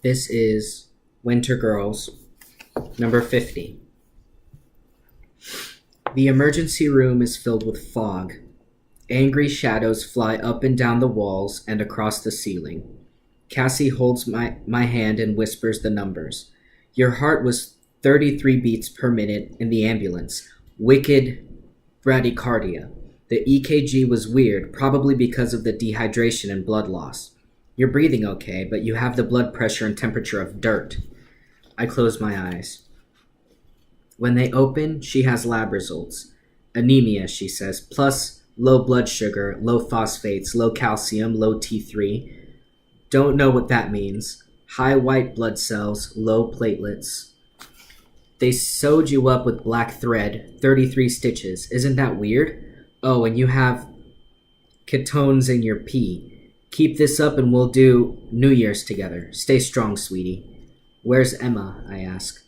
This is Wintergirls, number 50. The emergency room is filled with fog. Angry shadows fly up and down the walls and across the ceiling. Cassie holds my hand and whispers the numbers. Your heart was 33 beats per minute in the ambulance. Wicked bradycardia. The EKG was weird, probably because of the dehydration and blood loss. You're breathing okay, but you have the blood pressure and temperature of dirt. I close my eyes. When they open, she has lab results. Anemia, she says, plus low blood sugar, low phosphates, low calcium, low T3. Don't know what that means. High white blood cells, low platelets. They sewed you up with black thread, 33 stitches. Isn't that weird? Oh, and you have ketones in your pee. Keep this up and we'll do New Year's together. Stay strong, sweetie. Where's Emma? I ask.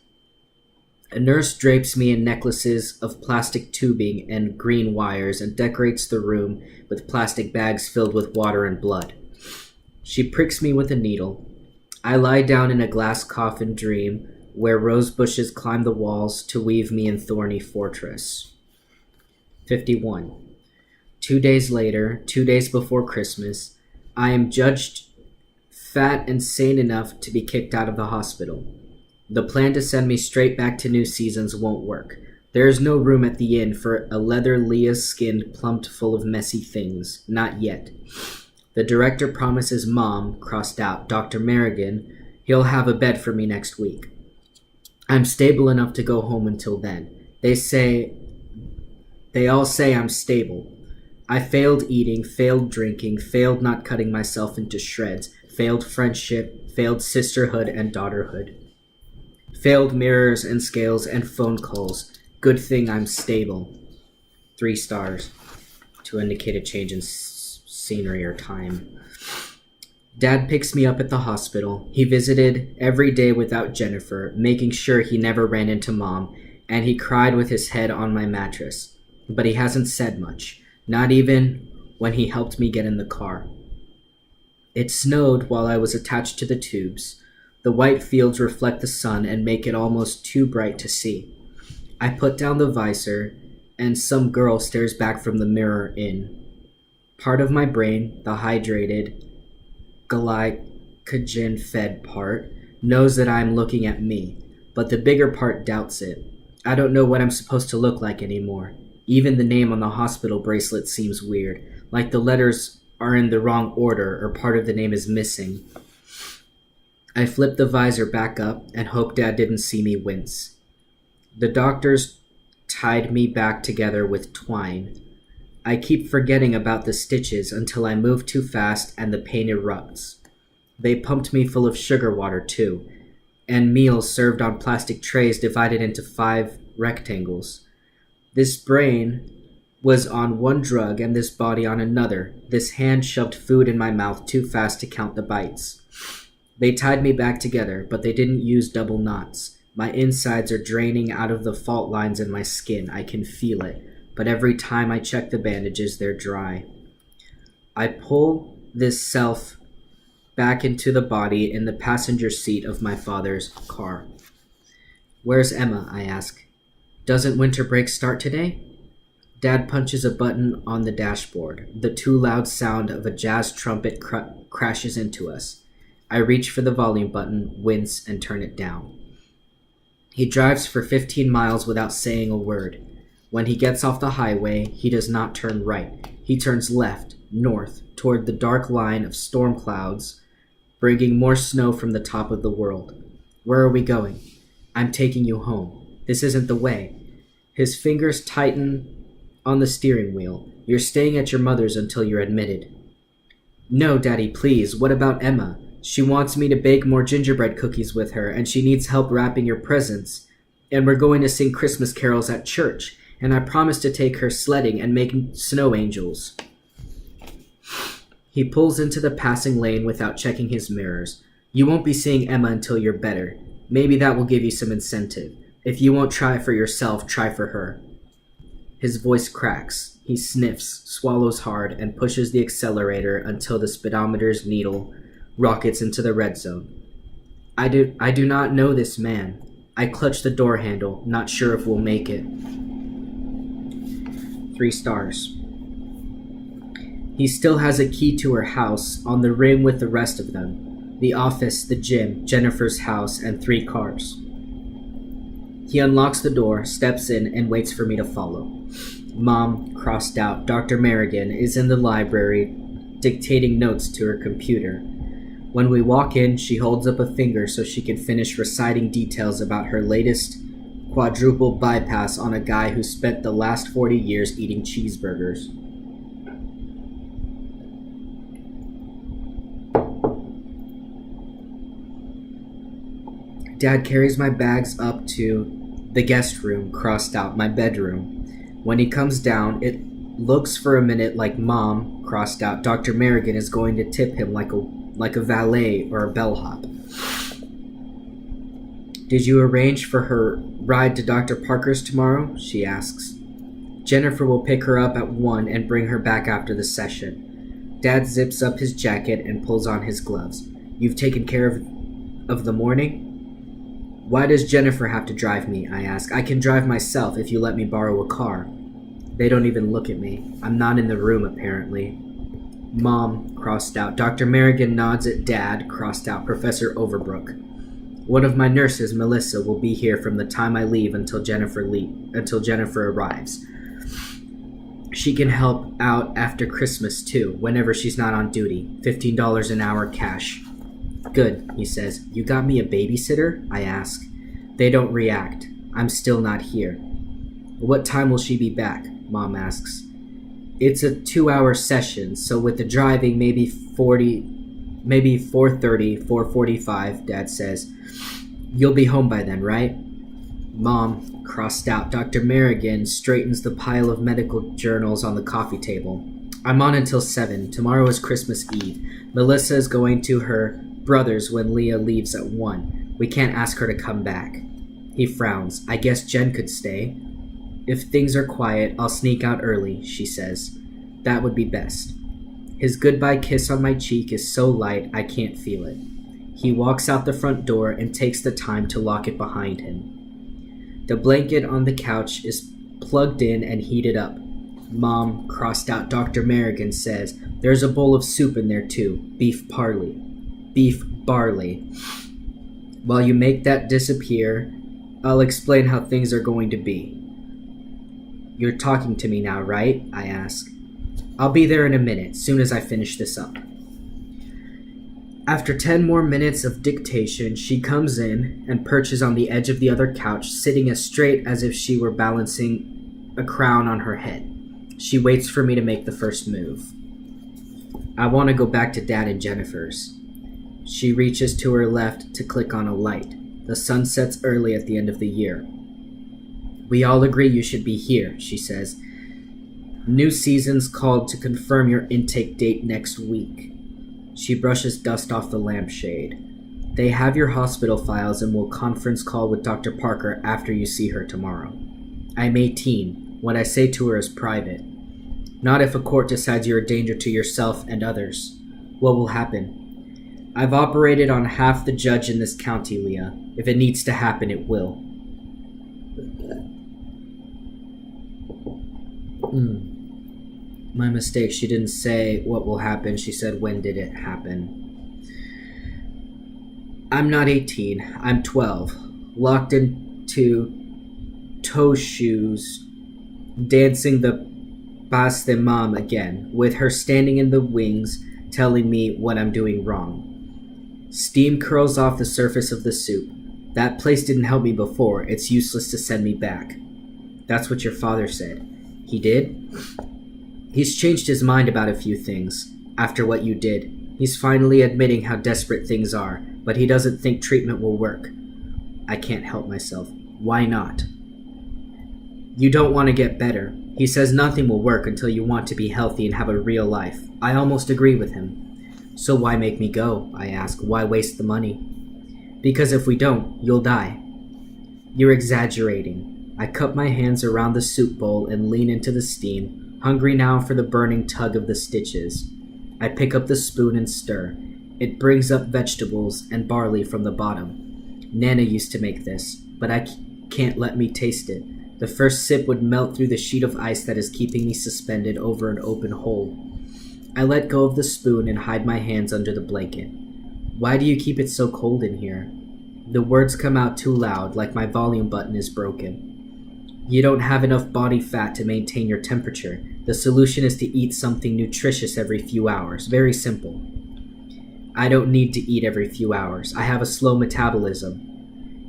A nurse drapes me in necklaces of plastic tubing and green wires and decorates the room with plastic bags filled with water and blood. She pricks me with a needle. I lie down in a glass coffin dream where rose bushes climb the walls to weave me in thorny fortress. 51. 2 days later, 2 days before Christmas, I am judged fat and sane enough to be kicked out of the hospital. The plan to send me straight back to New Seasons won't work. There is no room at the inn for a leather Leah's skin plumped full of messy things. Not yet. The director promises Mom, crossed out, Dr. Merrigan, he'll have a bed for me next week. I'm stable enough to go home until then. They all say I'm stable. I failed eating, failed drinking, failed not cutting myself into shreds, failed friendship, failed sisterhood and daughterhood. Failed mirrors and scales and phone calls. Good thing I'm stable. 3 stars to indicate a change in scenery or time. Dad picks me up at the hospital. He visited every day without Jennifer, making sure he never ran into Mom, and he cried with his head on my mattress. But he hasn't said much. Not even when he helped me get in the car. It snowed while I was attached to the tubes. The white fields reflect the sun and make it almost too bright to see. I put down the visor, and some girl stares back from the mirror in. Part of my brain, the hydrated, glycogen-fed part, knows that I am looking at me, but the bigger part doubts it. I don't know what I'm supposed to look like anymore. Even the name on the hospital bracelet seems weird, like the letters are in the wrong order or part of the name is missing. I flip the visor back up and hope Dad didn't see me wince. The doctors tied me back together with twine. I keep forgetting about the stitches until I move too fast and the pain erupts. They pumped me full of sugar water too, and meals served on plastic trays divided into 5 rectangles. This brain was on one drug and this body on another. This hand shoved food in my mouth too fast to count the bites. They tied me back together, but they didn't use double knots. My insides are draining out of the fault lines in my skin. I can feel it, but every time I check the bandages, they're dry. I pull this self back into the body in the passenger seat of my father's car. Where's Emma? I ask. Doesn't winter break start today? Dad punches a button on the dashboard. The too loud sound of a jazz trumpet crashes into us. I reach for the volume button, wince, and turn it down. He drives for 15 miles without saying a word. When he gets off the highway, he does not turn right. He turns left, north, toward the dark line of storm clouds, bringing more snow from the top of the world. Where are we going? I'm taking you home. This isn't the way. His fingers tighten on the steering wheel. You're staying at your mother's until you're admitted. No, Daddy, please. What about Emma? She wants me to bake more gingerbread cookies with her, and she needs help wrapping your presents. And we're going to sing Christmas carols at church, and I promised to take her sledding and make snow angels. He pulls into the passing lane without checking his mirrors. You won't be seeing Emma until you're better. Maybe that will give you some incentive. If you won't try for yourself, try for her. His voice cracks. He sniffs, swallows hard, and pushes the accelerator until the speedometer's needle rockets into the red zone. I do not know this man. I clutch the door handle, not sure if we'll make it. 3 stars. He still has a key to her house, on the ring with the rest of them. The office, the gym, Jennifer's house, and 3 cars. He unlocks the door, steps in, and waits for me to follow. Mom, crossed out, Dr. Merrigan, is in the library, dictating notes to her computer. When we walk in, she holds up a finger so she can finish reciting details about her latest quadruple bypass on a guy who spent the last 40 years eating cheeseburgers. Dad carries my bags up to the guest room, crossed out, my bedroom. When he comes down, it looks for a minute like Mom, crossed out, Dr. Merrigan is going to tip him like a valet or a bellhop. Did you arrange for her ride to Dr. Parker's tomorrow? She asks. Jennifer will pick her up at 1 and bring her back after the session. Dad zips up his jacket and pulls on his gloves. You've taken care of the morning? Why does Jennifer have to drive me? I ask. I can drive myself if you let me borrow a car. They don't even look at me. I'm not in the room, apparently. Mom, crossed out. Dr. Merrigan nods at Dad, crossed out, Professor Overbrook. One of my nurses, Melissa, will be here from the time I leave until Jennifer arrives. She can help out after Christmas, too, whenever she's not on duty. $15 an hour cash. Good, he says. You got me a babysitter? I ask. They don't react. I'm still not here. What time will she be back? Mom asks. It's a 2-hour session, so with the driving, maybe 4:30, 4:45, Dad says. You'll be home by then, right? Mom, crossed out, Dr. Merrigan straightens the pile of medical journals on the coffee table. I'm on until 7. Tomorrow is Christmas Eve. Melissa is going to her brother's when Leah leaves at 1. We can't ask her to come back. He frowns. I guess Jen could stay. If things are quiet, I'll sneak out early, she says. That would be best. His goodbye kiss on my cheek is so light I can't feel it. He walks out the front door and takes the time to lock it behind him. The blanket on the couch is plugged in and heated up. Mom, crossed out, Dr. Merrigan says, there's a bowl of soup in there too, beef barley. While you make that disappear, I'll explain how things are going to be. You're talking to me now, right? I ask. I'll be there in a minute, soon as I finish this up. After 10 more minutes of dictation, she comes in and perches on the edge of the other couch, sitting as straight as if she were balancing a crown on her head. She waits for me to make the first move. I want to go back to Dad and Jennifer's. She reaches to her left to click on a light. The sun sets early at the end of the year. We all agree you should be here, she says. New season's called to confirm your intake date next week. She brushes dust off the lampshade. They have your hospital files and will conference call with Dr. Parker after you see her tomorrow. I'm 18. What I say to her is private. Not if a court decides you're a danger to yourself and others. What will happen? I've operated on half the judge in this county, Leah. If it needs to happen, it will. My mistake. She didn't say what will happen. She said, when did it happen? I'm not 18. I'm 12. Locked into toe shoes, dancing the pas de mam again, with her standing in the wings, telling me what I'm doing wrong. Steam curls off the surface of the soup. That place didn't help me before. It's useless to send me back. That's what your father said. He did? He's changed his mind about a few things, after what you did. He's finally admitting how desperate things are, but he doesn't think treatment will work. I can't help myself. Why not? You don't want to get better. He says nothing will work until you want to be healthy and have a real life. I almost agree with him. So why make me go? I ask. Why waste the money? Because if we don't, you'll die. You're exaggerating. I cup my hands around the soup bowl and lean into the steam, hungry now for the burning tug of the stitches. I pick up the spoon and stir. It brings up vegetables and barley from the bottom. Nana used to make this, but can't let me taste it. The first sip would melt through the sheet of ice that is keeping me suspended over an open hole. I let go of the spoon and hide my hands under the blanket. Why do you keep it so cold in here? The words come out too loud, like my volume button is broken. You don't have enough body fat to maintain your temperature. The solution is to eat something nutritious every few hours. Very simple. I don't need to eat every few hours. I have a slow metabolism.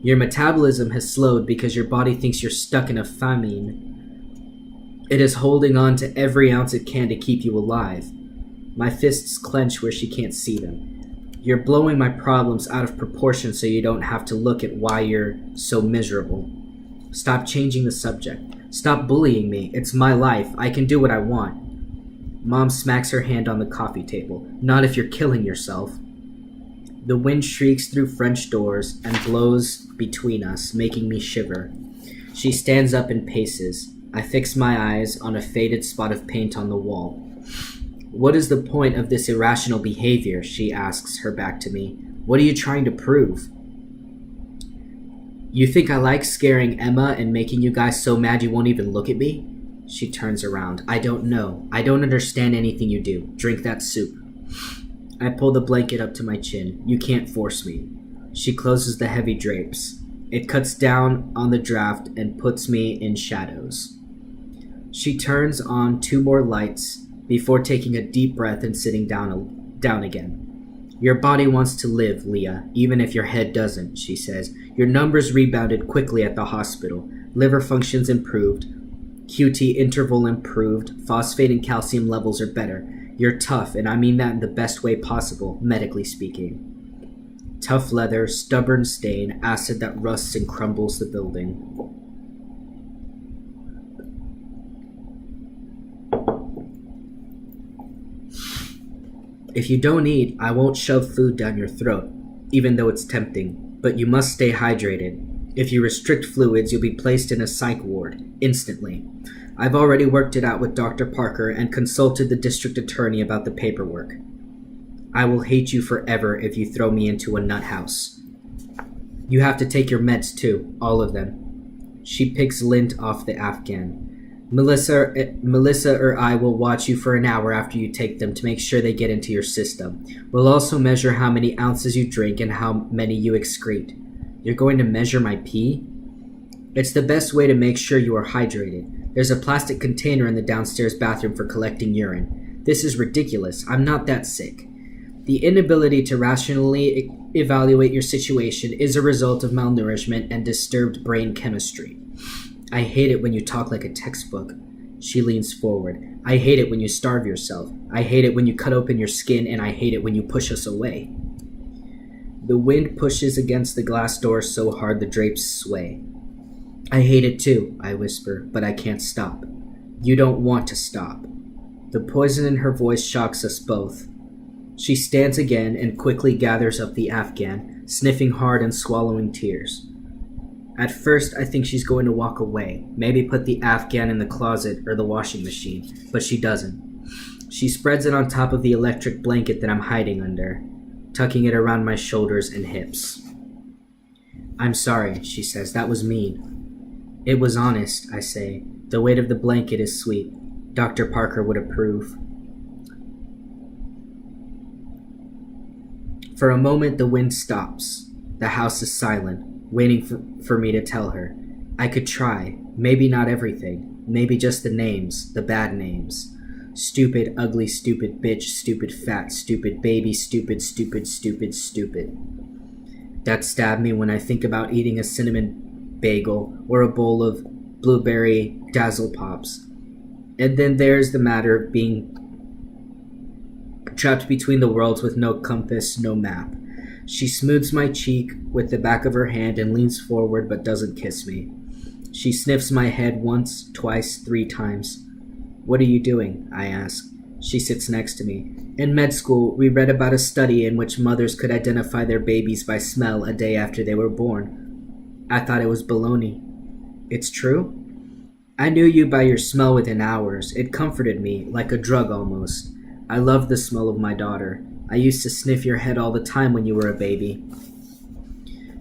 Your metabolism has slowed because your body thinks you're stuck in a famine. It is holding on to every ounce it can to keep you alive. My fists clench where she can't see them. You're blowing my problems out of proportion so you don't have to look at why you're so miserable. Stop changing the subject. Stop bullying me. It's my life. I can do what I want. Mom smacks her hand on the coffee table. Not if you're killing yourself. The wind shrieks through French doors and blows between us, making me shiver. She stands up and paces. I fix my eyes on a faded spot of paint on the wall. What is the point of this irrational behavior? She asks, her back to me. What are you trying to prove? You think I like scaring Emma and making you guys so mad you won't even look at me? She turns around. I don't know. I don't understand anything you do. Drink that soup. I pull the blanket up to my chin. You can't force me. She closes the heavy drapes. It cuts down on the draft and puts me in shadows. She turns on 2 more lights before taking a deep breath and sitting down again. Your body wants to live, Leah, even if your head doesn't, she says. Your numbers rebounded quickly at the hospital. Liver functions improved. QT interval improved. Phosphate and calcium levels are better. You're tough, and I mean that in the best way possible, medically speaking. Tough leather, stubborn stain, acid that rusts and crumbles the building. If you don't eat, I won't shove food down your throat, even though it's tempting. But you must stay hydrated. If you restrict fluids, you'll be placed in a psych ward, instantly. I've already worked it out with Dr. Parker and consulted the district attorney about the paperwork. I will hate you forever if you throw me into a nut house. You have to take your meds too, all of them. She picks lint off the Afghan. Melissa or I will watch you for an hour after you take them to make sure they get into your system. We'll also measure how many ounces you drink and how many you excrete. You're going to measure my pee? It's the best way to make sure you are hydrated. There's a plastic container in the downstairs bathroom for collecting urine. This is ridiculous. I'm not that sick. The inability to rationally evaluate your situation is a result of malnourishment and disturbed brain chemistry. I hate it when you talk like a textbook. She leans forward. I hate it when you starve yourself. I hate it when you cut open your skin, and I hate it when you push us away. The wind pushes against the glass door so hard the drapes sway. I hate it too, I whisper, but I can't stop. You don't want to stop. The poison in her voice shocks us both. She stands again and quickly gathers up the Afghan, sniffing hard and swallowing tears. At first, I think she's going to walk away, maybe put the Afghan in the closet or the washing machine, but she doesn't. She spreads it on top of the electric blanket that I'm hiding under, tucking it around my shoulders and hips. I'm sorry, she says, that was mean. It was honest, I say. The weight of the blanket is sweet. Dr. Parker would approve. For a moment, the wind stops. The house is silent, waiting for me to tell her. I could try. Maybe not everything. Maybe just the names, the bad names. Stupid, ugly, stupid bitch, stupid, fat, stupid, baby, stupid, stupid, stupid, stupid. That stabbed me when I think about eating a cinnamon bagel or a bowl of blueberry dazzle pops. And then there's the matter of being trapped between the worlds with no compass, no map. She smooths my cheek with the back of her hand and leans forward but doesn't kiss me. She sniffs my head once, twice, 3 times. What are you doing? I ask. She sits next to me. In med school, we read about a study in which mothers could identify their babies by smell a day after they were born. I thought it was baloney. It's true? I knew you by your smell within hours. It comforted me, like a drug almost. I loved the smell of my daughter. I used to sniff your head all the time when you were a baby.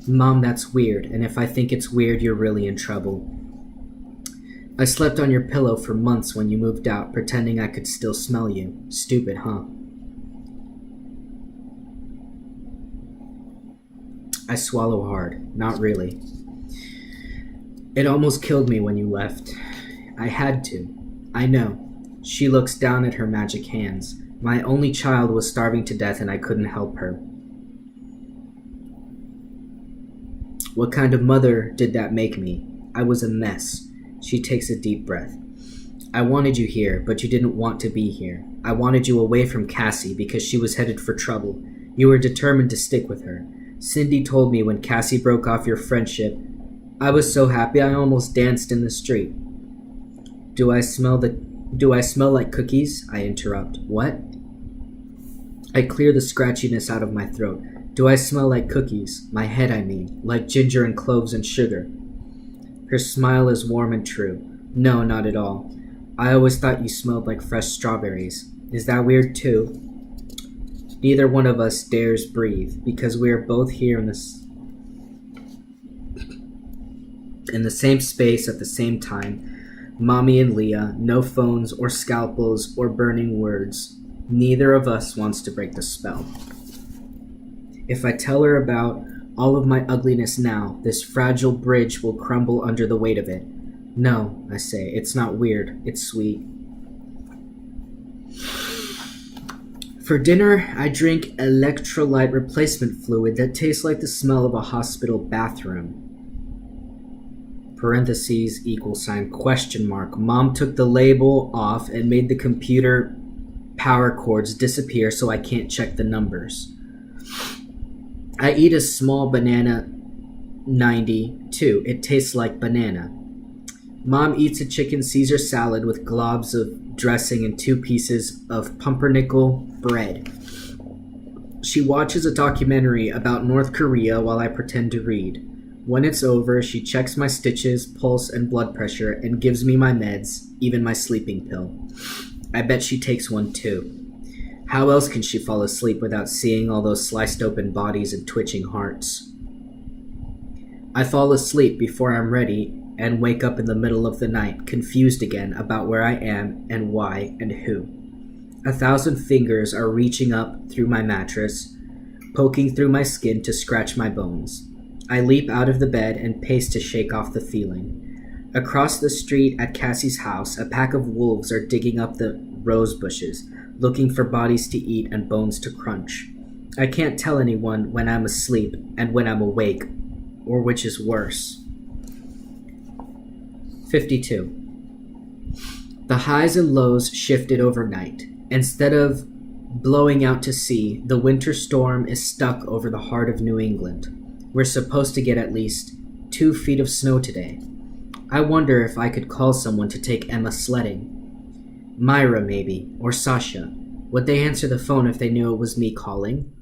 Mom, that's weird, and if I think it's weird, you're really in trouble. I slept on your pillow for months when you moved out, pretending I could still smell you. Stupid, huh? I swallow hard. Not really. It almost killed me when you left. I had to. I know. She looks down at her magic hands. My only child was starving to death and I couldn't help her. What kind of mother did that make me? I was a mess. She takes a deep breath. I wanted you here, but you didn't want to be here. I wanted you away from Cassie because she was headed for trouble. You were determined to stick with her. Cindy told me when Cassie broke off your friendship, I was so happy I almost danced in the street. Do I smell like cookies? I interrupt. What? I clear the scratchiness out of my throat. Do I smell like cookies? My head, I mean. Like ginger and cloves and sugar. Her smile is warm and true. No, not at all. I always thought you smelled like fresh strawberries. Is that weird too? Neither one of us dares breathe because we are both here in the same space at the same time. Mommy and Leah, no phones or scalpels or burning words. Neither of us wants to break the spell. If I tell her about all of my ugliness now, this fragile bridge will crumble under the weight of it. No, I say, it's not weird, it's sweet. For dinner, I drink electrolyte replacement fluid that tastes like the smell of a hospital bathroom. Parentheses, $, ? Mom took the label off and made the computer power cords disappear so I can't check the numbers. I eat a small banana 92. It tastes like banana. Mom eats a chicken Caesar salad with globs of dressing and 2 pieces of pumpernickel bread. She watches a documentary about North Korea while I pretend to read. When it's over, she checks my stitches, pulse, and blood pressure and gives me my meds, even my sleeping pill. I bet she takes one too. How else can she fall asleep without seeing all those sliced open bodies and twitching hearts? I fall asleep before I'm ready and wake up in the middle of the night, confused again about where I am and why and who. 1,000 fingers are reaching up through my mattress, poking through my skin to scratch my bones. I leap out of the bed and pace to shake off the feeling. Across the street at Cassie's house, a pack of wolves are digging up the rose bushes, looking for bodies to eat and bones to crunch. I can't tell anyone when I'm asleep and when I'm awake, or which is worse. 52. The highs and lows shifted overnight. Instead of blowing out to sea, the winter storm is stuck over the heart of New England. We're supposed to get at least 2 feet of snow today. I wonder if I could call someone to take Emma sledding. Myra, maybe, or Sasha. Would they answer the phone if they knew it was me calling?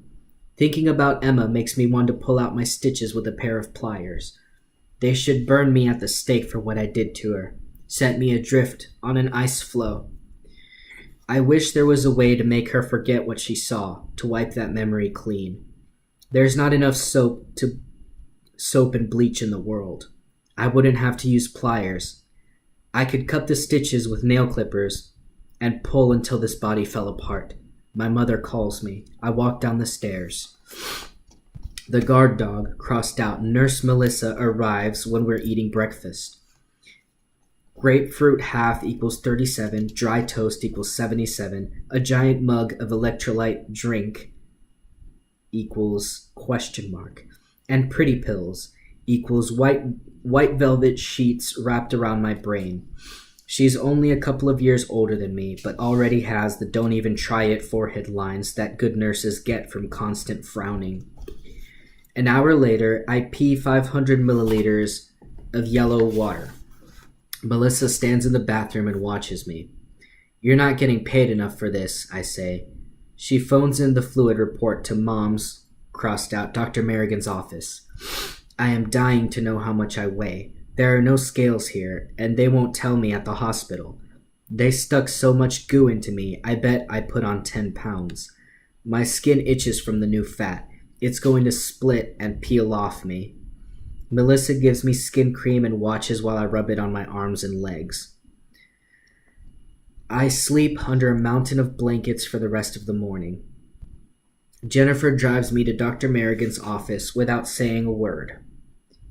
Thinking about Emma makes me want to pull out my stitches with a pair of pliers. They should burn me at the stake for what I did to her. Set me adrift on an ice floe. I wish there was a way to make her forget what she saw, to wipe that memory clean. There's not enough soap and bleach in the world. I wouldn't have to use pliers. I could cut the stitches with nail clippers and pull until this body fell apart. My mother calls me. I walk down the stairs. The guard dog, crossed out, Nurse Melissa, arrives when we're eating breakfast. Grapefruit half equals 37, dry toast equals 77, a giant mug of electrolyte drink equals ? And pretty pills equals white velvet sheets wrapped around my brain. She's only a couple of years older than me, but already has the don't even try it forehead lines that good nurses get from constant frowning. An hour later, I pee 500 milliliters of yellow water. Melissa stands in the bathroom and watches me. You're not getting paid enough for this, I say. She phones in the fluid report to Mom's, crossed out, Dr. Merrigan's office. I am dying to know how much I weigh. There are no scales here, and they won't tell me at the hospital. They stuck so much goo into me, I bet I put on 10 pounds. My skin itches from the new fat. It's going to split and peel off me. Melissa gives me skin cream and watches while I rub it on my arms and legs. I sleep under a mountain of blankets for the rest of the morning. Jennifer drives me to Dr. Merrigan's office without saying a word.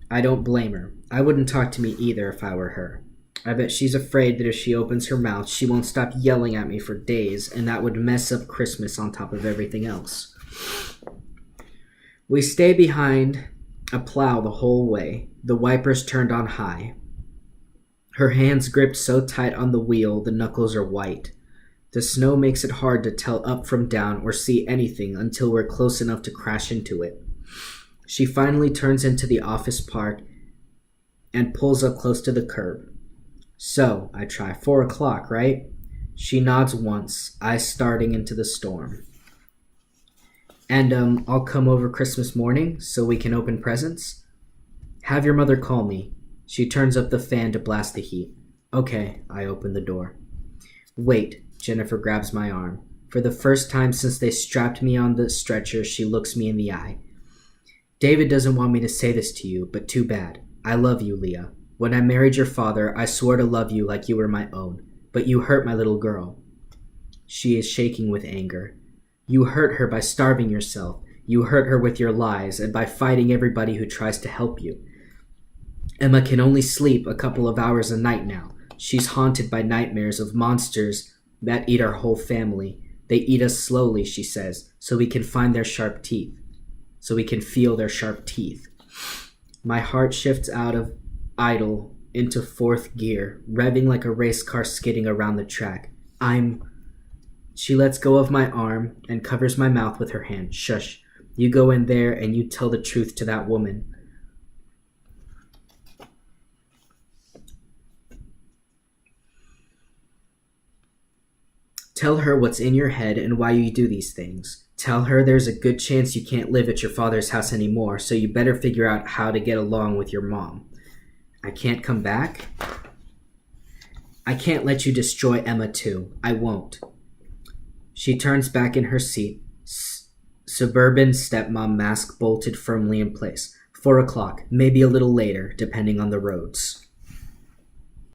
I don't blame her. I wouldn't talk to me either if I were her. I bet she's afraid that if she opens her mouth, she won't stop yelling at me for days, and that would mess up Christmas on top of everything else. We stay behind a plow the whole way, the wipers turned on high. Her hands gripped so tight on the wheel, the knuckles are white. The snow makes it hard to tell up from down or see anything until we're close enough to crash into it. She finally turns into the office park and pulls up close to the curb. So, I try, 4 o'clock, right? She nods once, eyes starting into the storm. And, I'll come over Christmas morning so we can open presents? Have your mother call me. She turns up the fan to blast the heat. Okay, I open the door. Wait, Jennifer grabs my arm. For the first time since they strapped me on the stretcher, she looks me in the eye. David doesn't want me to say this to you, but too bad. I love you, Leah. When I married your father, I swore to love you like you were my own, but you hurt my little girl. She is shaking with anger. You hurt her by starving yourself. You hurt her with your lies and by fighting everybody who tries to help you. Emma can only sleep a couple of hours a night now. She's haunted by nightmares of monsters that eat our whole family. They eat us slowly, she says, so we can find their sharp teeth. So we can feel their sharp teeth. My heart shifts out of idle into fourth gear, revving like a race car skidding around the track. She lets go of my arm and covers my mouth with her hand. Shush. You go in there and you tell the truth to that woman. Tell her what's in your head and why you do these things. Tell her there's a good chance you can't live at your father's house anymore, so you better figure out how to get along with your mom. I can't come back? I can't let you destroy Emma too. I won't. She turns back in her seat. Suburban stepmom mask bolted firmly in place. 4 o'clock, maybe a little later, depending on the roads.